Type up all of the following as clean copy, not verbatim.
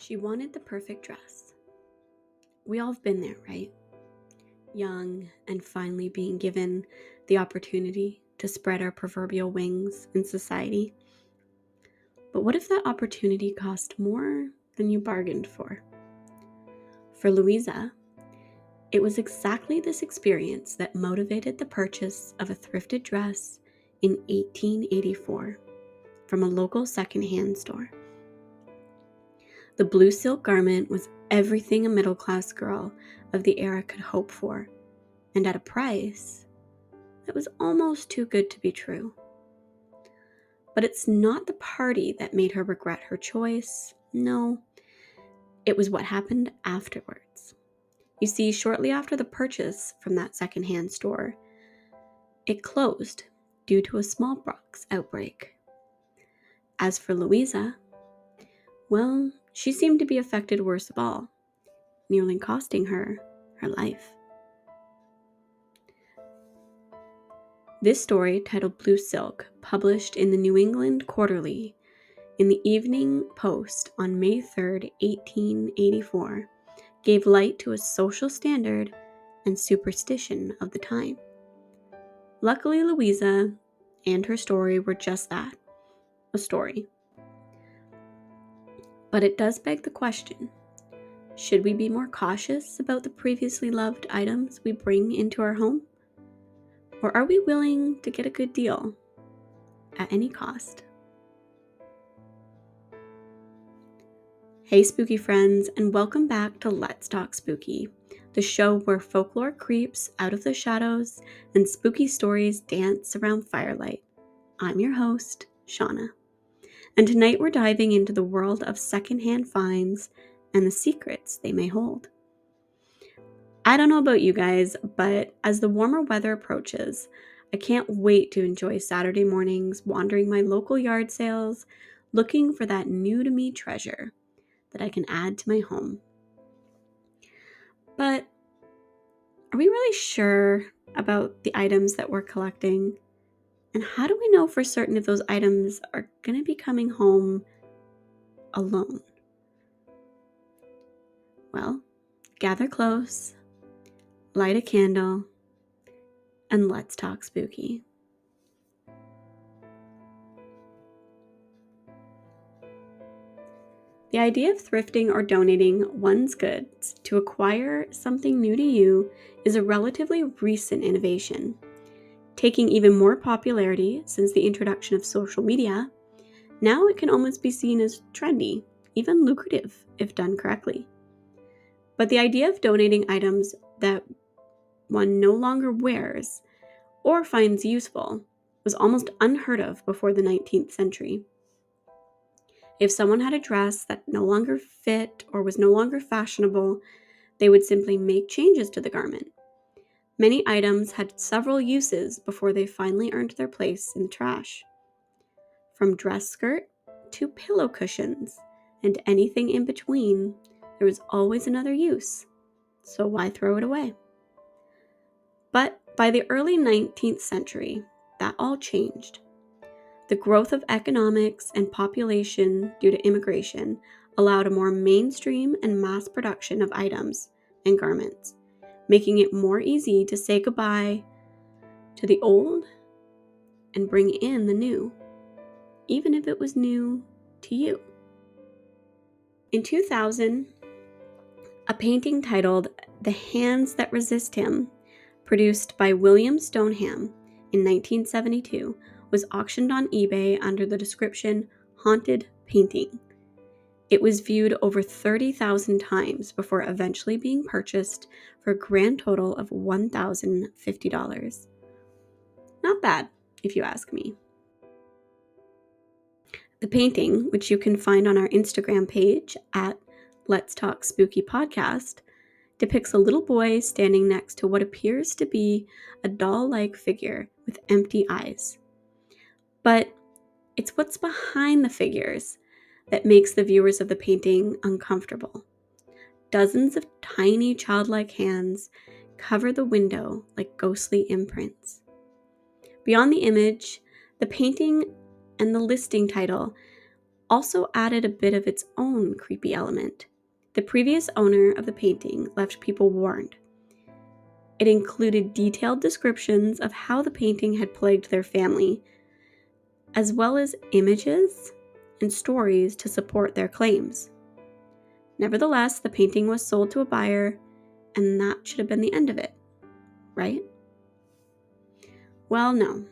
She wanted the perfect dress. We all have been there, right? Young and finally being given the opportunity to spread our proverbial wings in society. But what if that opportunity cost more than you bargained for? For Louisa, it was exactly this experience that motivated the purchase of a thrifted dress in 1884 from a local secondhand store. The blue silk garment was everything a middle-class girl of the era could hope for, and at a price that was almost too good to be true. But it's not the party that made her regret her choice. No, it was what happened afterwards. You see, shortly after the purchase from that secondhand store, it closed due to a smallpox outbreak. As for Louisa, well, she seemed to be affected worst of all, nearly costing her her life. This story, titled Blue Silk, published in the New England Quarterly in the Evening Post on May 3rd, 1884, gave light to a social standard and superstition of the time. Luckily, Louisa and her story were just that, a story. But it does beg the question, should we be more cautious about the previously loved items we bring into our home? Or are we willing to get a good deal at any cost? Hey spooky friends, and welcome back to Let's Talk Spooky, the show where folklore creeps out of the shadows and spooky stories dance around firelight. I'm your host, Shauna, and tonight we're diving into the world of secondhand finds and the secrets they may hold. I don't know about you guys, but as the warmer weather approaches, I can't wait to enjoy Saturday mornings wandering my local yard sales, looking for that new-to-me treasure that I can add to my home. But are we really sure about the items that we're collecting? And how do we know for certain if those items are going to be coming home alone? Well, gather close, light a candle, and let's talk spooky. The idea of thrifting or donating one's goods to acquire something new to you is a relatively recent innovation, taking even more popularity since the introduction of social media. Now it can almost be seen as trendy, even lucrative if done correctly. But the idea of donating items that one no longer wears or finds useful was almost unheard of before the 19th century. If someone had a dress that no longer fit or was no longer fashionable, they would simply make changes to the garment. Many items had several uses before they finally earned their place in the trash. From dress skirt to pillow cushions and anything in between, there was always another use. So why throw it away? But by the early 19th century, that all changed. The growth of economics and population due to immigration allowed a more mainstream and mass production of items and garments, making it more easy to say goodbye to the old and bring in the new, even if it was new to you. In 2000, a painting titled The Hands That Resist Him, produced by William Stoneham in 1972, was auctioned on eBay under the description Haunted Painting. It was viewed over 30,000 times before eventually being purchased for a grand total of $1,050. Not bad, if you ask me. The painting, which you can find on our Instagram page at Let's Talk Spooky Podcast, depicts a little boy standing next to what appears to be a doll-like figure with empty eyes. But it's what's behind the figures that makes the viewers of the painting uncomfortable. Dozens of tiny childlike hands cover the window like ghostly imprints. Beyond the image, the painting and the listing title also added a bit of its own creepy element. The previous owner of the painting left people warned. It included detailed descriptions of how the painting had plagued their family, as well as images and stories to support their claims. Nevertheless, the painting was sold to a buyer, and that should have been the end of it, right? Well, no.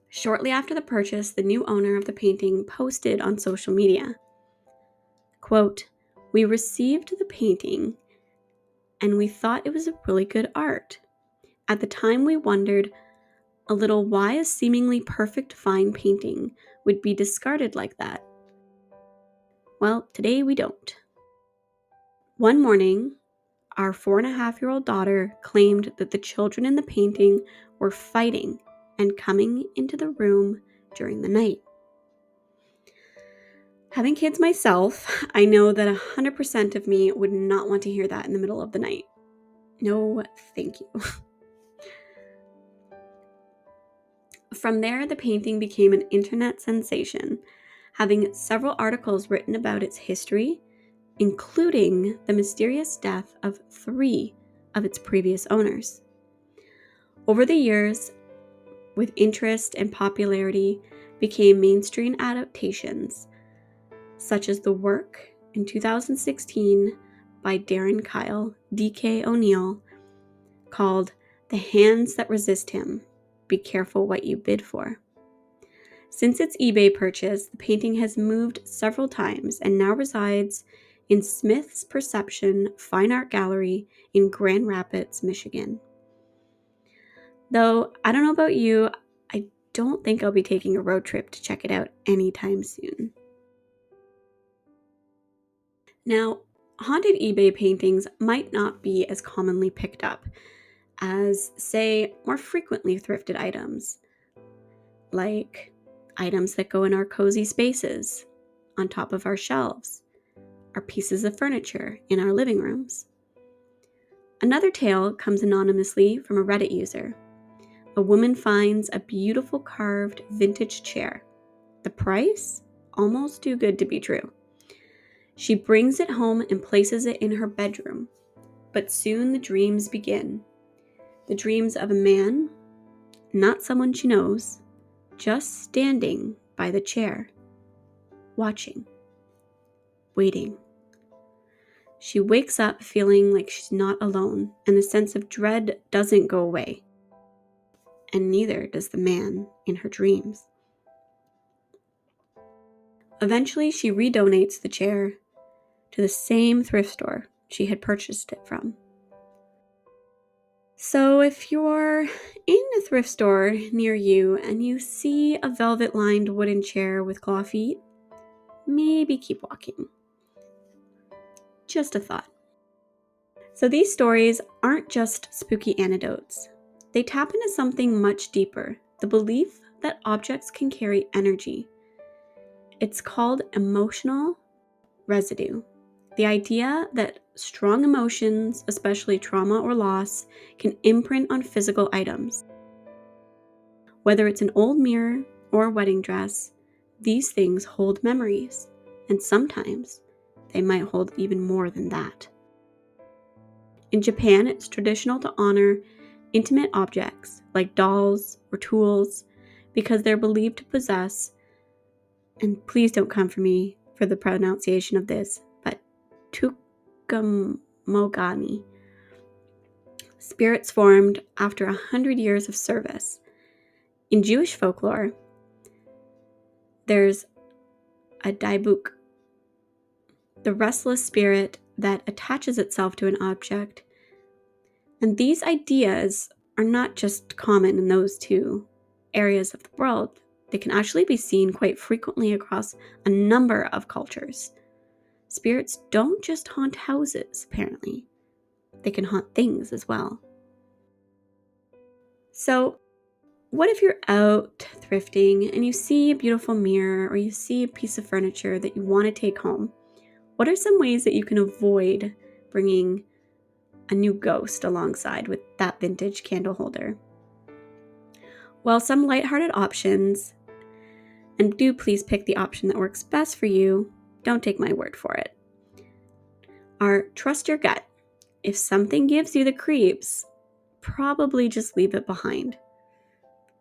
Shortly after the purchase, the new owner of the painting posted on social media, quote, "We received the painting and we thought it was a really good art. At the time we wondered a little why a seemingly perfect fine painting would be discarded like that. Well, today we don't. One morning, our 4.5-year-old daughter claimed that the children in the painting were fighting and coming into the room during the night. Having kids myself, I know that 100% of me would not want to hear that in the middle of the night. No, thank you." From there, the painting became an internet sensation, having several articles written about its history, including the mysterious death of 3 of its previous owners. Over the years, with interest and popularity, became mainstream adaptations, such as the work in 2016 by Darren Kyle, D.K. O'Neill, called "The Hands That Resist Him, Be Careful What You Bid For." Since its eBay purchase, the painting has moved several times and now resides in Smith's Perception Fine Art Gallery in Grand Rapids, Michigan. Though, I don't know about you, I don't think I'll be taking a road trip to check it out anytime soon. Now, haunted eBay paintings might not be as commonly picked up as, say, more frequently thrifted items, like items that go in our cozy spaces, on top of our shelves, or pieces of furniture in our living rooms. Another tale comes anonymously from a Reddit user. A woman finds a beautiful carved vintage chair. The price? Almost too good to be true. She brings it home and places it in her bedroom. But soon the dreams begin. The dreams of a man, not someone she knows, just standing by the chair, watching, waiting. She wakes up feeling like she's not alone, and the sense of dread doesn't go away. And neither does the man in her dreams. Eventually, she redonates the chair to the same thrift store she had purchased it from. So if you're in a thrift store near you and you see a velvet-lined wooden chair with claw feet, maybe keep walking. Just a thought. So these stories aren't just spooky anecdotes. They tap into something much deeper, the belief that objects can carry energy. It's called emotional residue. The idea that strong emotions, especially trauma or loss, can imprint on physical items. Whether it's an old mirror or a wedding dress, these things hold memories, and sometimes they might hold even more than that. In Japan, it's traditional to honor intimate objects like dolls or tools because they're believed to possess, and please don't come for me for the pronunciation of this, but tsukumogami, spirits formed after 100 years of service. In Jewish folklore, there's a dybbuk, the restless spirit that attaches itself to an object. And these ideas are not just common in those two areas of the world. They can actually be seen quite frequently across a number of cultures. Spirits don't just haunt houses, apparently. They can haunt things as well. So, what if you're out thrifting and you see a beautiful mirror or you see a piece of furniture that you want to take home? What are some ways that you can avoid bringing a new ghost alongside with that vintage candle holder? Well, some lighthearted options And do please pick the option that works best for you. Don't take my word for it. Trust your gut. If something gives you the creeps, probably just leave it behind.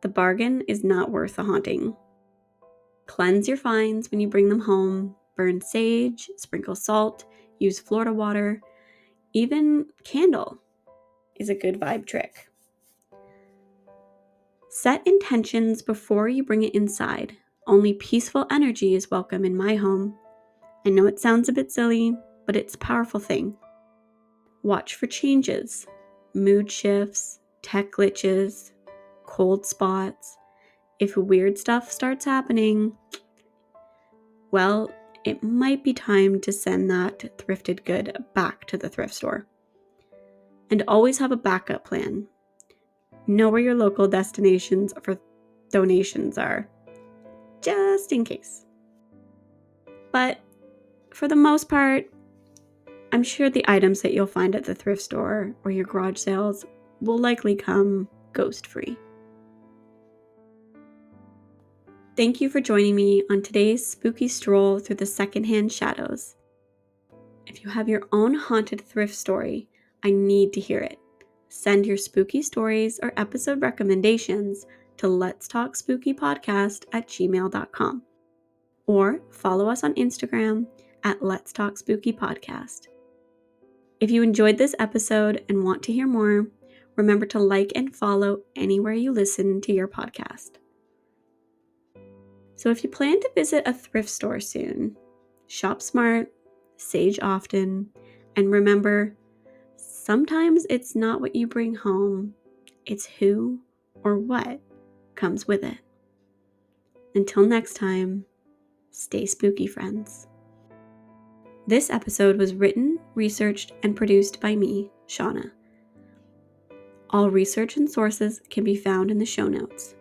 The bargain is not worth the haunting. Cleanse your finds when you bring them home. Burn sage, sprinkle salt, use Florida water. Even candle is a good vibe trick. Set intentions before you bring it inside. Only peaceful energy is welcome in my home. I know it sounds a bit silly, but it's a powerful thing. Watch for changes, mood shifts, tech glitches, cold spots. If weird stuff starts happening, well, it might be time to send that thrifted good back to the thrift store. And always have a backup plan. Know where your local destinations for donations are, just in case. But for the most part, I'm sure the items that you'll find at the thrift store or your garage sales will likely come ghost-free. Thank you for joining me on today's spooky stroll through the secondhand shadows. If you have your own haunted thrift story, I need to hear it. Send your spooky stories or episode recommendations to letstalkspookypodcast@gmail.com or follow us on Instagram at Let's Talk Spooky Podcast. If you enjoyed this episode and want to hear more, remember to like and follow anywhere you listen to your podcast. So if you plan to visit a thrift store soon, shop smart, sage often, and remember, sometimes it's not what you bring home, it's who or what comes with it. Until next time, stay spooky, friends. This episode was written, researched, and produced by me, Shauna. All research and sources can be found in the show notes.